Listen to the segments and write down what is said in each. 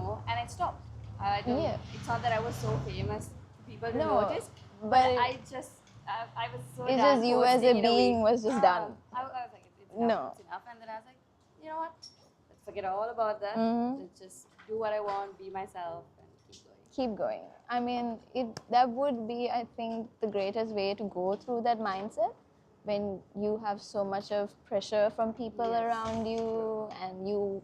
anymore, and I stopped. I don't. Yeah. It's not that I was so famous for people to No, notice, but but I was so it's done just you as a posting in being week. was just done. I was like, it's enough, No. it's enough, and then I was like, you know what? Let's forget all about that. Mhm. Let's just do what I want, be myself, and keep going. Keep going. I mean, that would be, I think, the greatest way to go through that mindset when you have so much of pressure from people Yes. around you, and you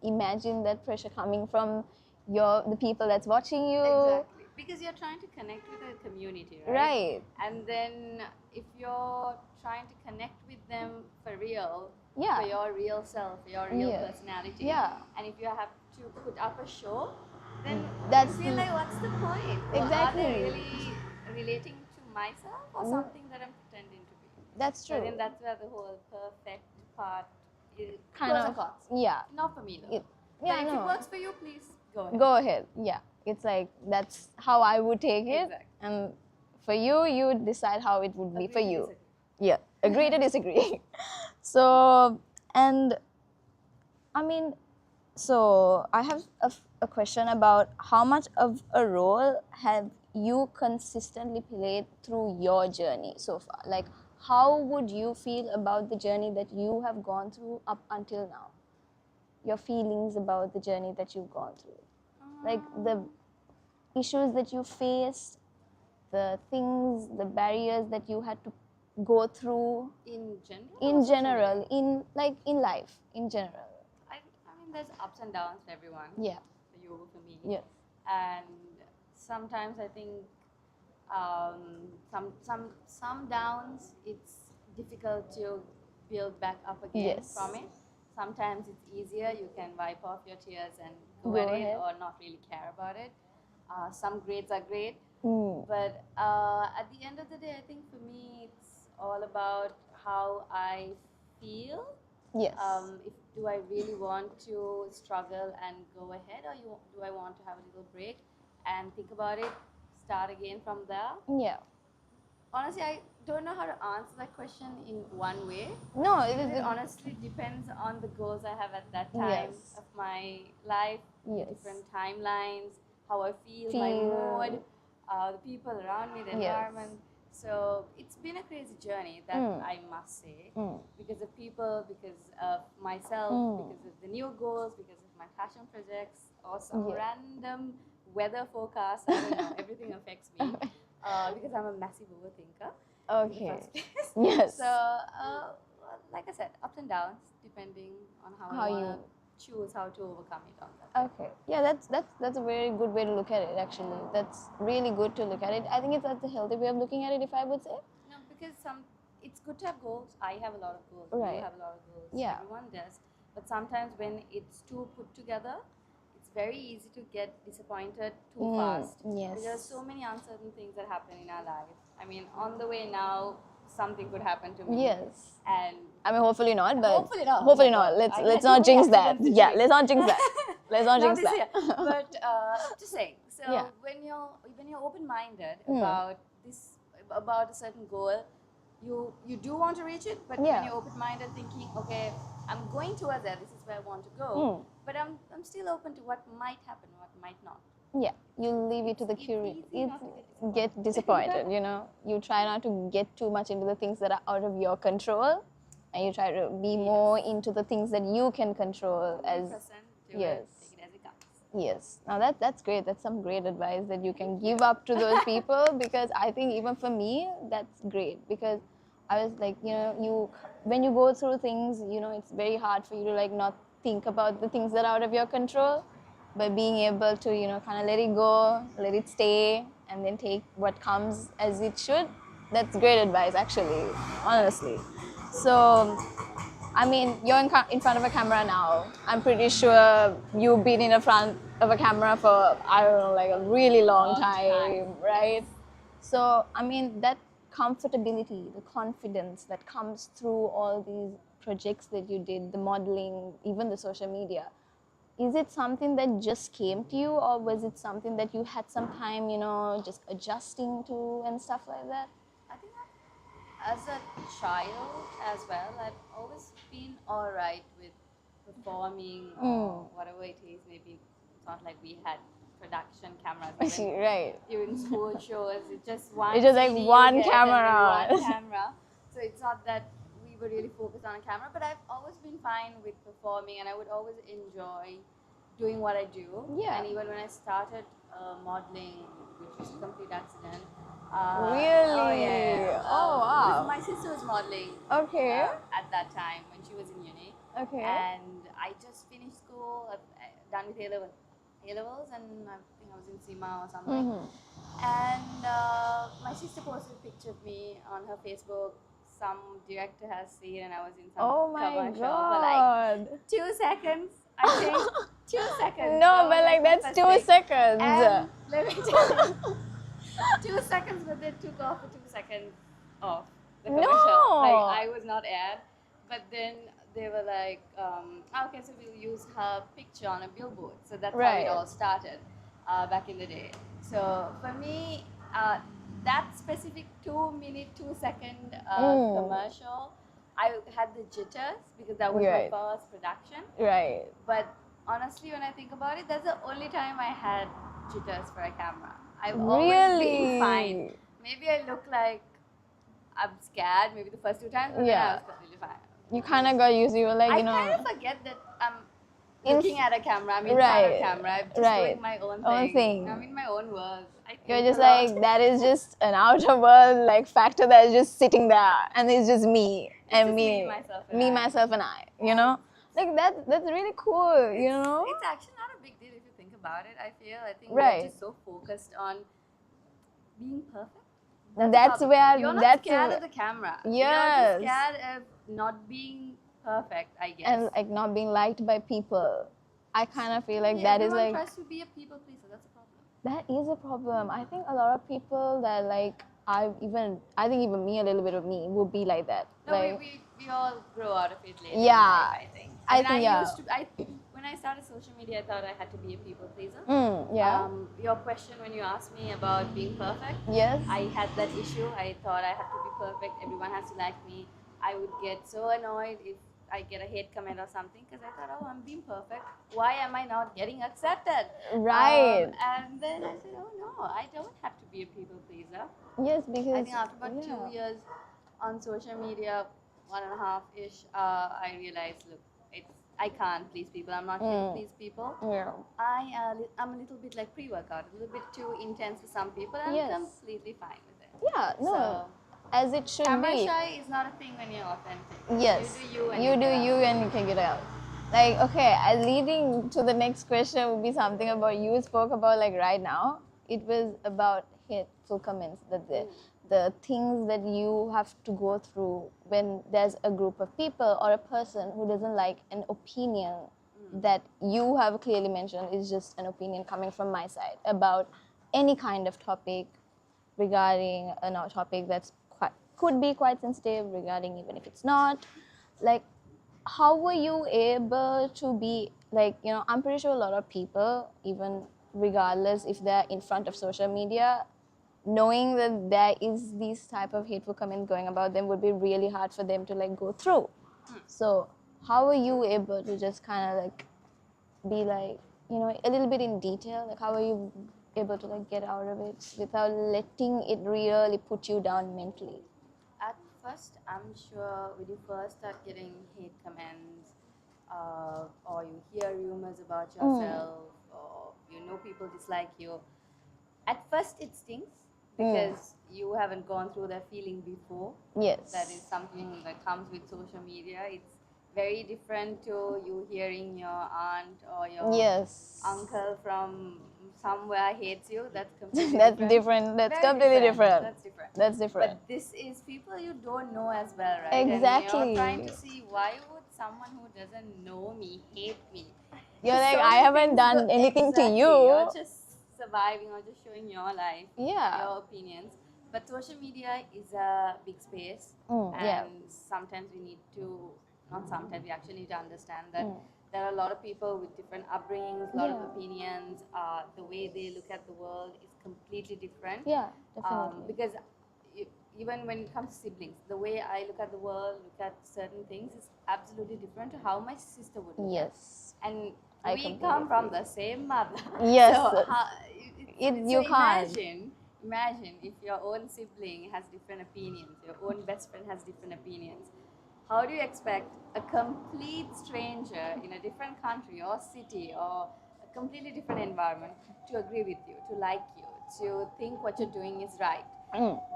imagine that pressure coming from the people that's watching you. Exactly. Because you're trying to connect with a community, right? Right. And then if you're trying to connect with them for real, Yeah. for your real self, your real Yeah. personality, Yeah. and if you have to put up a show, then That's I feel like what's the point? Or Exactly. are they really relating to myself or something that I'm pretending to be? That's So I true. think that's where the whole perfect part is. Kind Pros of. and cons. Yeah. Not for me though. It, yeah, But if no. it works for you, please go ahead. Go ahead. Yeah. It's like that's how I would take it. Exactly. And for you, you would decide how it would be Agree for to you. disagree. Yeah. Agree to disagree. So, and I mean, so I have a question about how much of a role have you consistently played through your journey so far? Like, how would you feel about the journey that you have gone through up until now? Your feelings about the journey that you've gone through, like the issues that you faced, the things, the barriers that you had to go through In general? in or social general, media? in life in general. I mean, there's ups and downs for everyone. Yeah. For you, for me. Yes. And sometimes I think some downs it's difficult to build back up again Yes. from it. Sometimes it's easier. You can wipe off your tears and go Go at it ahead. or not really care about it. Some grades are great. Mm. But at the end of the day, I think for me, it's all about how I feel. Yes. Do I really want to struggle and go ahead, or do I want to have a little break and think about it, start again from there? Yeah. Honestly, I don't know how to answer that question in one way. No, Because it honestly depends on the goals I have at that time Yes. of my life, Yes. different timelines, how I feel, my mood, the people around me, the Yes. environment. So it's been a crazy journey, that I must say, because of people, because of myself, because of the new goals, because of my passion projects, or some random weather forecast. I don't know, everything affects me because I'm a massive overthinker. In the Okay. first place. Yes. So, like I said, ups and downs depending on how How I you- want to choose how to overcome it on that. Okay. Yeah, that's a very good way to look at it. Actually, that's really good to look at it. I think that's a healthy way of looking at it, if I would say. No, because it's good to have goals. I have a lot of goals. Right. You have a lot of goals. Yeah. Everyone does. But sometimes when it's too put together, it's very easy to get disappointed too fast. Yes. Because there are so many uncertain things that happen in our life. I mean, on the way now, something could happen to me. Yes. And I mean, hopefully not, but hopefully not. Hopefully not. Let's not jinx that. Yeah, let's not jinx that. Let's not jinx this that. year. But just saying. So Yeah. when you're open-minded about a certain goal, you do want to reach it. But Yeah. when you're open-minded, thinking, okay, I'm going towards that. This is where I want to go. But I'm still open to what might happen, what might not. Yeah, you leave it to the It's curious. easy not to Get disappointed, you know. You try not to get too much into the things that are out of your control, and you try to be more into the things that you can control. 100% do Yes. it. Take it as it comes. Yes. Now that's great. That's some great advice that you can give up to those people, because I think even for me that's great, because I was like, you know, when you go through things, you know, it's very hard for you to like not think about the things that are out of your control, but being able to, you know, kind of let it go, let it stay, and then take what comes as it should. That's great advice, actually, honestly. So, I mean, you're in front of a camera now. I'm pretty sure you've been in front of a camera for, I don't know, like a really long time, right? So, I mean, that comfortability, the confidence that comes through all these projects that you did, the modeling, even the social media, is it something that just came to you, or was it something that you had some time, you know, just adjusting to and stuff like that? I think as a child as well, I've always been alright with performing or whatever it is, maybe It's not like we had production cameras. Even Right. during school shows, it's just one. It's just like CD you one get and camera. then one camera. So it's not that we were really focused on a camera, but I've always been fine with performing, and I would always enjoy doing what I do. Yeah. And even when I started modeling, which was a complete accident. Really? Oh yeah. Oh, wow. My sister was modeling. Okay. At that time when she was in uni. Okay. And I just finished school. I've done with A-levels, and I think I was in SEMA or something. And my sister posted a picture of me on her Facebook. Some director has seen, and I was in some commercial for like 2 seconds. I think 2 seconds. No, but like that's 2 seconds. And let me tell you, 2 seconds, but they took off the 2 seconds off the commercial. No. Like I was not aired, but then they were like, okay, so we'll use her picture on a billboard. So that's how it all started back in the day. So for me, that specific 2-minute, 2-second commercial, I had the jitters because that was my first production. Right. But honestly, when I think about it, that's the only time I had jitters for a camera. I've always been fine. Maybe I look like I'm scared, maybe the first 2 times, but then I was completely fine. You kind of got used to it, like, I you know. kind of forget that I'm looking at a camera, I'm in front of a camera, I'm just doing my own thing. I'm in my own world. You're just like, that is just an outer world like factor that's just sitting there, and it's just me and me, myself and I, you know? Like that's really cool, you know? It's actually not a big deal if you think about it, I feel. I think we're just so focused on being perfect. That's where you're not scared of the camera. Yes. You're just scared of not being perfect, I guess. And like not being liked by people. I kind of feel like that is like. Everyone tries to be a people pleaser. That's a problem. That is a problem. I think a lot of people that like I think even me, a little bit of me would be like that. No, like, we all grow out of it later. Yeah. I think. I think when I started social media, I thought I had to be a people pleaser. Yeah. Your question when you asked me about being perfect. Yes. I had that issue. I thought I had to be perfect. Everyone has to like me. I would get so annoyed if I get a hate comment or something because I thought, oh, I'm being perfect. Why am I not getting accepted? Right. And then I said, oh no, I don't have to be a people pleaser. Yes, because I think after about 2 years on social media, 1.5-ish, I realized, look, I can't please people. I'm not here to please people. Yeah. I'm a little bit like pre-workout, a little bit too intense for some people. I'm completely fine with it. Yeah, no. So, as it should camera be. shy is not a thing when you're authentic. Yes. You do you and you can get out. Like, okay, leading to the next question would be something about you spoke about like right now. It was about hateful comments, that the things that you have to go through when there's a group of people or a person who doesn't like an opinion that you have clearly mentioned is just an opinion coming from my side about any kind of topic regarding a topic that's could be quite sensitive, regarding even if it's not. Like, how were you able to be like, you know, I'm pretty sure a lot of people, even regardless if they're in front of social media, knowing that there is these type of hateful comments going about them would be really hard for them to like go through. So how were you able to just kind of like be like, you know, a little bit in detail, like how are you able to like get out of it without letting it really put you down mentally? At first, I'm sure when you first start getting hate comments, or you hear rumors about yourself, or you know people dislike you, at first it stings because you haven't gone through that feeling before. Yes. That is something that comes with social media. It's very different to you hearing your aunt or your uncle from somewhere hates you. That's completely different. That's completely different. That's different. But this is people you don't know as well, right? Exactly. And you're trying to see, why would someone who doesn't know me hate me? You're like, I haven't done anything to you. You're just surviving or just showing your life, your opinions. But social media is a big space, and sometimes we need to, not sometimes, we actually need to understand that there are a lot of people with different upbringings, a lot of opinions. The way they look at the world is completely different. Yeah, definitely. Because even when it comes to siblings, the way I look at the world, look at certain things is absolutely different to how my sister would look at. And We come from the same mother. Yes. So You can't. Imagine if your own sibling has different opinions, your own best friend has different opinions. How do you expect a complete stranger in a different country or city or a completely different environment to agree with you, to like you, to think what you're doing is right?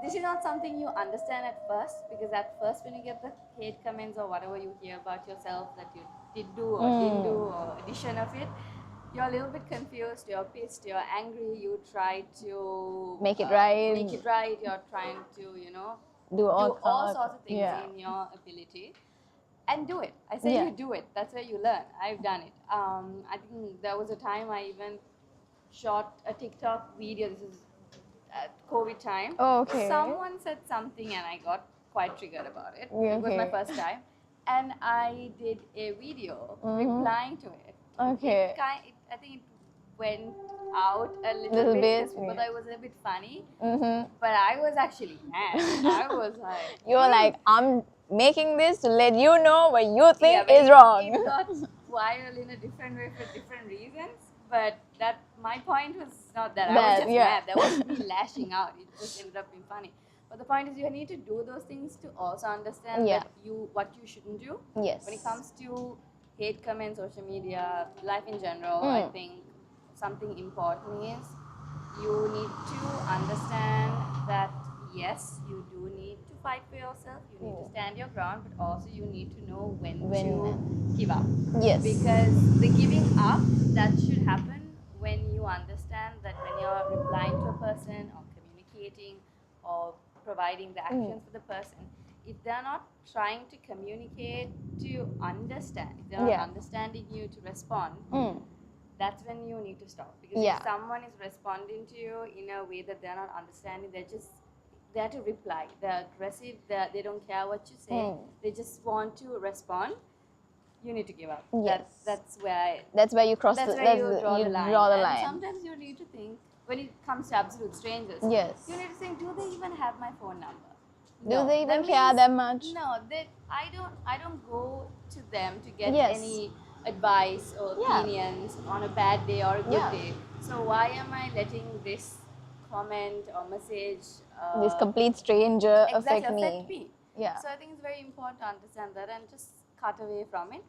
This is not something you understand at first, because at first when you get the hate comments or whatever you hear about yourself that you did do or didn't do or addition of it, you're a little bit confused, you're pissed, you're angry, you try to make it right. You're trying to, do all sorts of things in your ability and do it. I say you do it. That's where you learn. I've done it. I think there was a time I even shot a TikTok video. This is at COVID time. Oh, okay. Someone said something and I got quite triggered about it. It was my first time. And I did a video replying to it. Okay. I think it went out a little bit because people thought it was a bit funny. But I was actually mad. I was like... You were like, I'm making this to let you know what you think is wrong. It got viral in a different way for different reasons. But my point was not that. I was just mad. That was me lashing out. It just ended up being funny. But the point is, you need to do those things to also understand that what you shouldn't do. Yes. When it comes to hate comments, social media, life in general, I think something important is you need to understand that yes, you do need to fight for yourself. You need to stand your ground, but also you need to know when to give up. Yes. Because the giving up, that should happen when you understand that when you're replying to a person or communicating or providing the actions for the person, if they're not trying to communicate to understand, if they're not understanding you to respond, that's when you need to stop. Because if someone is responding to you in a way that they're not understanding, they're there to reply. They're aggressive, they don't care what you say, they just want to respond. You need to give up. Yes. That's where you cross you draw the line. And sometimes you need to think, when it comes to absolute strangers, you need to think, do they even have my phone number? Do they even care that much? No, I don't go to them to get any advice or opinions on a bad day or a good day. So why am I letting this comment or message, this complete stranger affect me? Yeah. So I think it's very important to understand that and just cut away from it.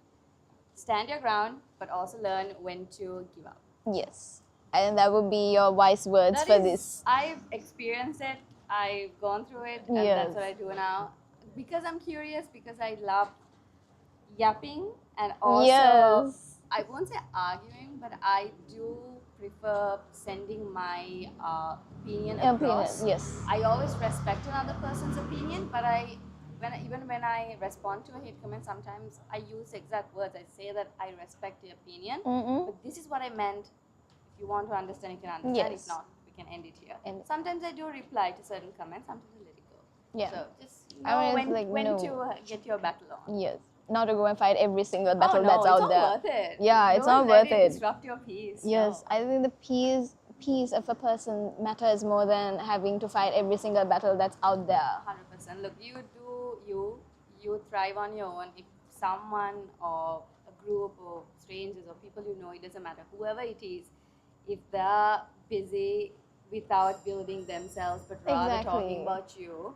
Stand your ground, but also learn when to give up. Yes. And that would be your wise words for this. I've experienced it. I've gone through it, and that's what I do now. Because I'm curious, because I love yapping, and also I won't say arguing, but I do prefer sending my opinion across. Yes. I always respect another person's opinion, but even when I respond to a hate comment, sometimes I use exact words. I say that I respect your opinion, but this is what I meant. If you want to understand, you can understand. If not, we can end it here. Sometimes I do reply to certain comments, sometimes I let it go. Yeah. So just know when to get your battle on. Yes. Not to go and fight every single battle that's out there. It's not worth it. Yeah, it's not worth it. Disrupt your peace. Yes, I think the peace of a person matters more than having to fight every single battle that's out there. 100%. Look, you thrive on your own. If someone or a group or strangers or people you know, it doesn't matter, whoever it is, if they're busy without building themselves but rather talking about you,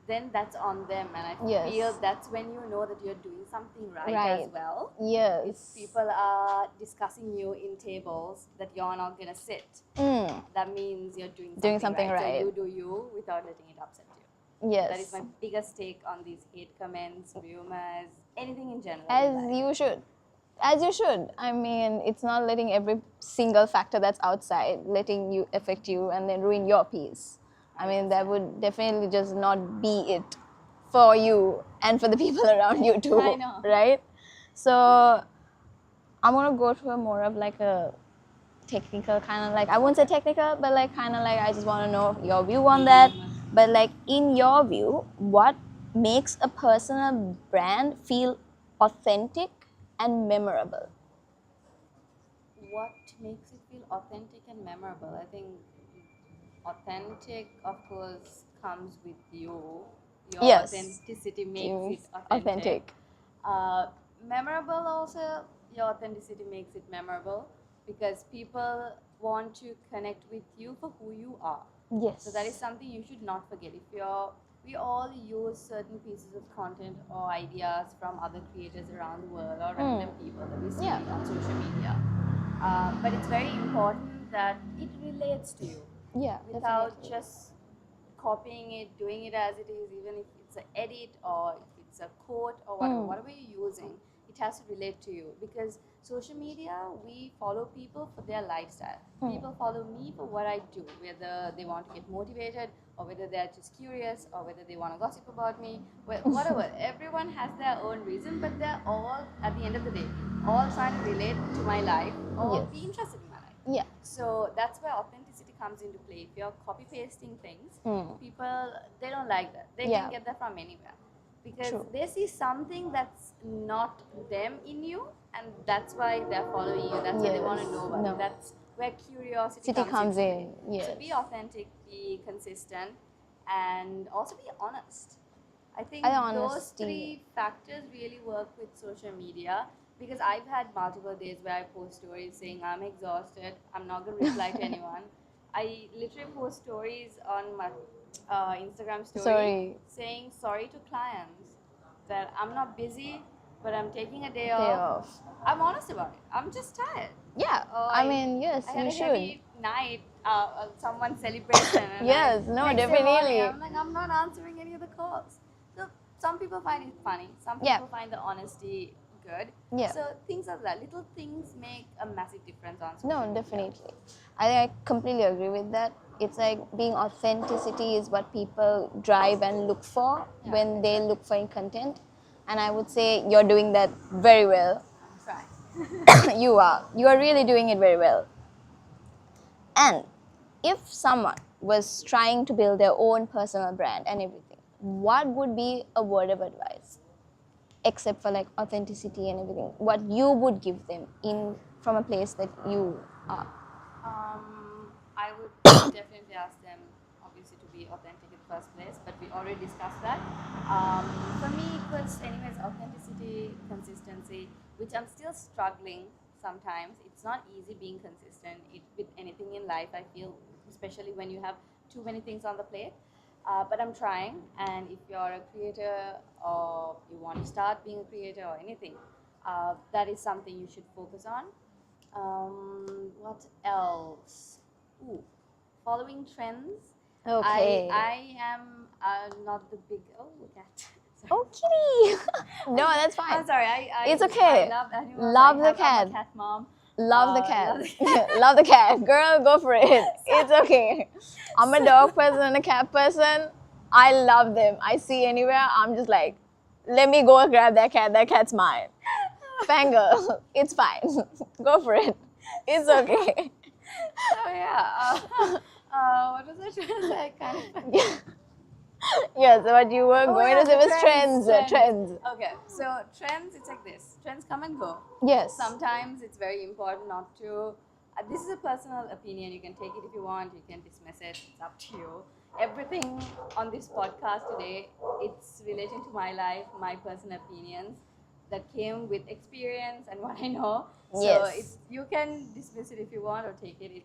then that's on them. And I feel that's when you know that you're doing something right as well. Yes. If people are discussing you in tables that you're not going to sit, that means you're doing something right. So you do you without letting it upset you. Yes. That is my biggest take on these hate comments, rumors, anything in general. As you should. I mean, it's not letting every single factor that's outside letting you affect you and then ruin your peace. I mean, that would definitely just not be it for you and for the people around you too. I know. Right? So, I'm going to go to a more of like a technical kind of like, I won't say technical, but like kind of like I just want to know your view on that. But like in your view, what makes a personal brand feel authentic and memorable? What makes it feel authentic and memorable? I think authentic, of course, comes with you. Your authenticity makes it authentic. Memorable also, your authenticity makes it memorable because people want to connect with you for who you are. Yes. So that is something you should not forget. We all use certain pieces of content or ideas from other creators around the world or random people that we see on social media. But it's very important that it relates to you. Yeah, Without definitely. just copying it, doing it as it is, even if it's an edit or if it's a quote or whatever you're using, it has to relate to you. Because social media, we follow people for their lifestyle. People follow me for what I do, whether they want to get motivated or whether they're just curious or whether they want to gossip about me, whatever. Everyone has their own reason, but they're all, at the end of the day, all trying to relate to my life or be interested in my life. Yeah. So that's where authenticity comes into play. If you're copy pasting things, people, they don't like that. They can get that from anywhere because they see something that's not them in you, and that's why they're following you. That's why they want to know about it. That's where curiosity comes in. Yes. So be authentic, be consistent, and also be honest. I think those three factors really work with social media. Because I've had multiple days where I post stories saying I'm exhausted, I'm not going to reply to anyone. I literally post stories on my Instagram story saying sorry to clients that I'm not busy, but I'm taking a day off. I'm honest about it. I'm just tired. Yeah, I mean, yes, I had you a should. heavy night, someone's celebration. And Yes, no, next day definitely. morning, I'm like, I'm not answering any of the calls. So some people find it funny. Some people find the honesty good. Yeah. So things like that, little things make a massive difference on social media. Definitely. I completely agree with that. It's like being authenticity is what people drive and look for when they look for content. And I would say you're doing that very well. Right. You are. You are really doing it very well. And if someone was trying to build their own personal brand and everything, what would be a word of advice? Except for like authenticity and everything, what you would give them in from a place that you are? I would definitely ask them, obviously, to be authentic in the first place, but we already discussed that. For me, it was, anyways, authenticity, consistency, which I'm still struggling sometimes. It's not easy being consistent with anything in life, I feel, especially when you have too many things on the plate. But I'm trying, and if you're a creator or you want to start being a creator or anything, that is something you should focus on. What else? Ooh, following trends. Okay. I am not the big. Oh, look at. Oh, kitty! No, that's fine. I'm sorry. It's okay. I love animals. Love the I'm cat. a cat mom. Love the cat. Love the cat. Girl, go for it. It's okay. I'm a dog person and a cat person. I love them. I see anywhere, I'm just like, let me go grab that cat. That cat's mine. Fangirl, it's fine. Go for it. It's okay. So yeah, what was I trying to say? Kind of. Yeah, so what you were going to say was trends. Okay, so trends, it's like this. Trends come and go. Yes. Sometimes it's very important not to. This is a personal opinion. You can take it if you want. You can dismiss it. It's up to you. Everything on this podcast today, it's relating to my life, my personal opinions that came with experience and what I know. So you can dismiss it if you want or take it.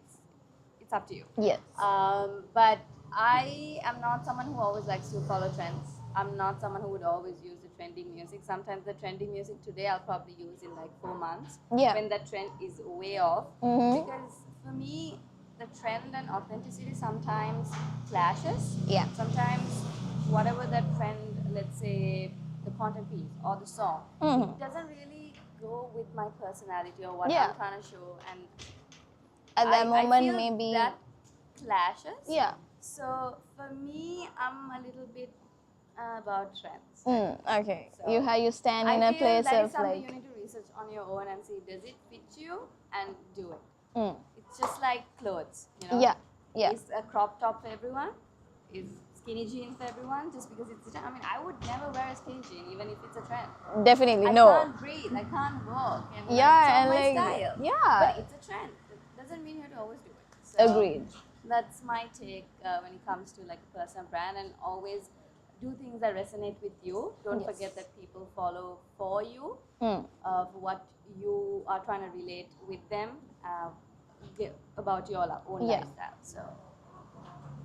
It's up to you. Yes. But I am not someone who always likes to follow trends. I'm not someone who would always use the trending music. Sometimes the trending music today I'll probably use in like 4 months when that trend is way off. Because for me, the trend and authenticity sometimes clashes. Yeah. Sometimes whatever that trend, let's say the content piece or the song, it doesn't really go with my personality or what I'm trying to show. And at that moment, I feel maybe that clashes. Yeah. So for me, I'm a little bit about trends. Okay. So You stand in a place that of is something like. you need to research on your own and see, does it fit you, and do it. It's just like clothes, you know. Yeah. Is a crop top for everyone? Is skinny jeans for everyone? Just because it's a trend? I mean, I would never wear a skinny jean even if it's a trend. Definitely no. I can't breathe. I can't walk. And Yeah, it's and not my like style. yeah. But it's a trend. It doesn't mean you have to always do it. So Agreed. that's my take when it comes to like a personal brand, and always do things that resonate with you. Don't forget that people follow for you, for what you are trying to relate with them about your own lifestyle. So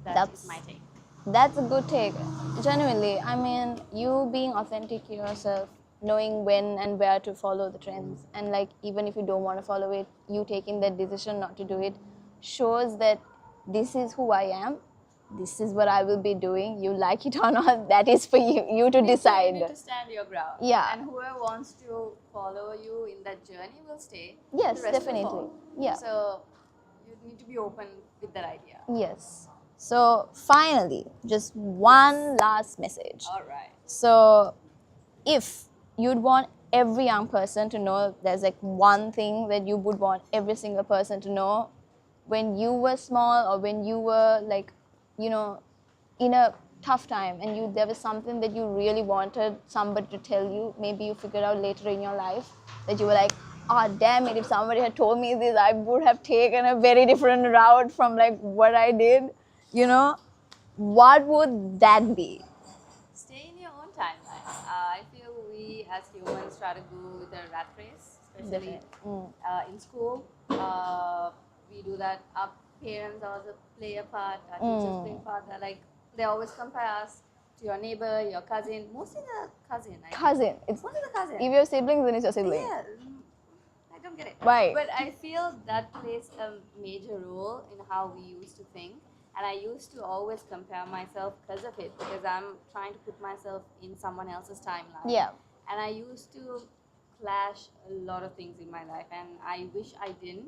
that's my take. That's a good take. Genuinely, I mean, you being authentic to yourself, knowing when and where to follow the trends, and like even if you don't want to follow it, you taking that decision not to do it, shows that this is who I am. This is what I will be doing. You like it or not, that is for you to decide. You need to stand your ground. Yeah. And whoever wants to follow you in that journey will stay. Yes, definitely. Yeah. So you need to be open with that idea. Yes. So finally, just one last message. All right. So if you'd want every young person to know, there's like one thing that you would want every single person to know when you were small or when you were like, you know, in a tough time and there was something that you really wanted somebody to tell you, maybe you figured out later in your life that you were like, oh damn it, if somebody had told me this, I would have taken a very different route from like what I did, you know, what would that be? Stay in your own timeline. I feel we as humans try to go with a rat race, especially in school. We do that. Our parents also play a part, our teachers play a part. They always compare us to your neighbor, your cousin, mostly the cousin. Cousin. It's mostly the cousin. If you have siblings, then it's your sibling. Yeah, I don't get it. Right. But I feel that plays a major role in how we used to think. And I used to always compare myself because of it, because I'm trying to put myself in someone else's timeline. Yeah. And I used to clash a lot of things in my life, and I wish I didn't.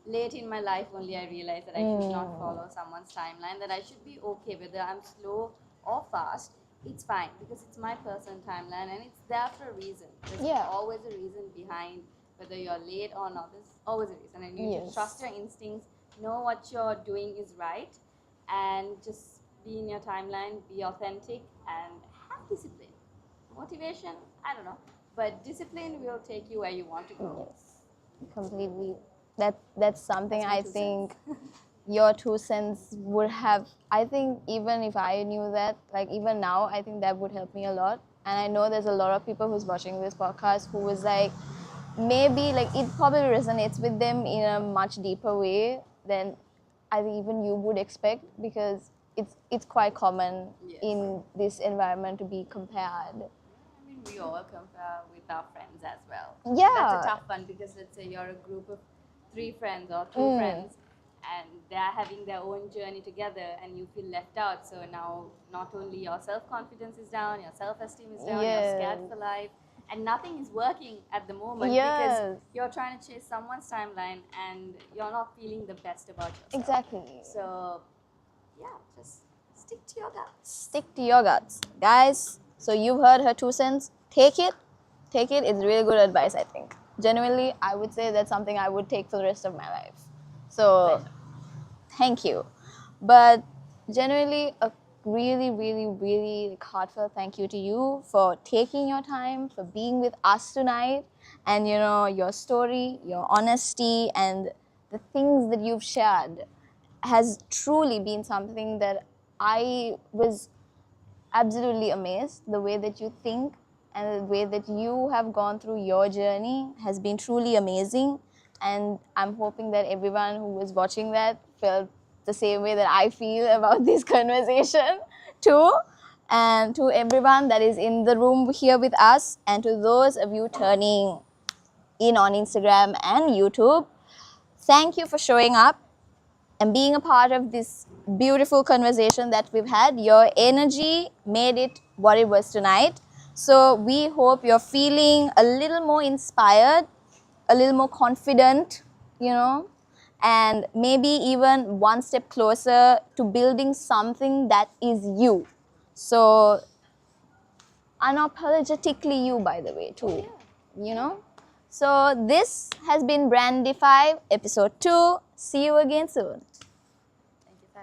Late in my life only I realized that I should not follow someone's timeline, that I should be okay whether I'm slow or fast. It's fine because it's my personal timeline and it's there for a reason. There's always a reason behind whether you're late or not. There's always a reason, and you need to trust your instincts, know what you're doing is right, and just be in your timeline, be authentic, and have discipline. Motivation, I don't know, but discipline will take you where you want to go. Yes, completely. That's something I think your 2 cents would have. I think even if I knew that, like even now, I think that would help me a lot. And I know there's a lot of people who's watching this podcast who was like, maybe like it probably resonates with them in a much deeper way than I think even you would expect, because it's quite common in this environment to be compared. I mean, we all compare with our friends as well. Yeah. That's a tough one, because let's say you're a group of 3 friends or 2 friends and they're having their own journey together and you feel left out. So now not only your self-confidence is down, your self-esteem is down, you're scared for life, and nothing is working at the moment because you're trying to chase someone's timeline and you're not feeling the best about yourself. Exactly. So yeah, just stick to your guts. Stick to your guts. Guys, so you've heard her 2 cents. Take it. It's really good advice, I think. Genuinely, I would say that's something I would take for the rest of my life. So, thank you. But genuinely, a really, really, really heartfelt thank you to you for taking your time, for being with us tonight, and you know, your story, your honesty, and the things that you've shared has truly been something that I was absolutely amazed. The way that you think and the way that you have gone through your journey has been truly amazing. And I'm hoping that everyone who was watching that felt the same way that I feel about this conversation too. And to everyone that is in the room here with us, and to those of you turning in on Instagram and YouTube, thank you for showing up and being a part of this beautiful conversation that we've had. Your energy made it what it was tonight. So we hope you're feeling a little more inspired, a little more confident, you know, and maybe even one step closer to building something that is you. So unapologetically you, by the way, too, you know. So this has been Brandify episode 2. See you again soon.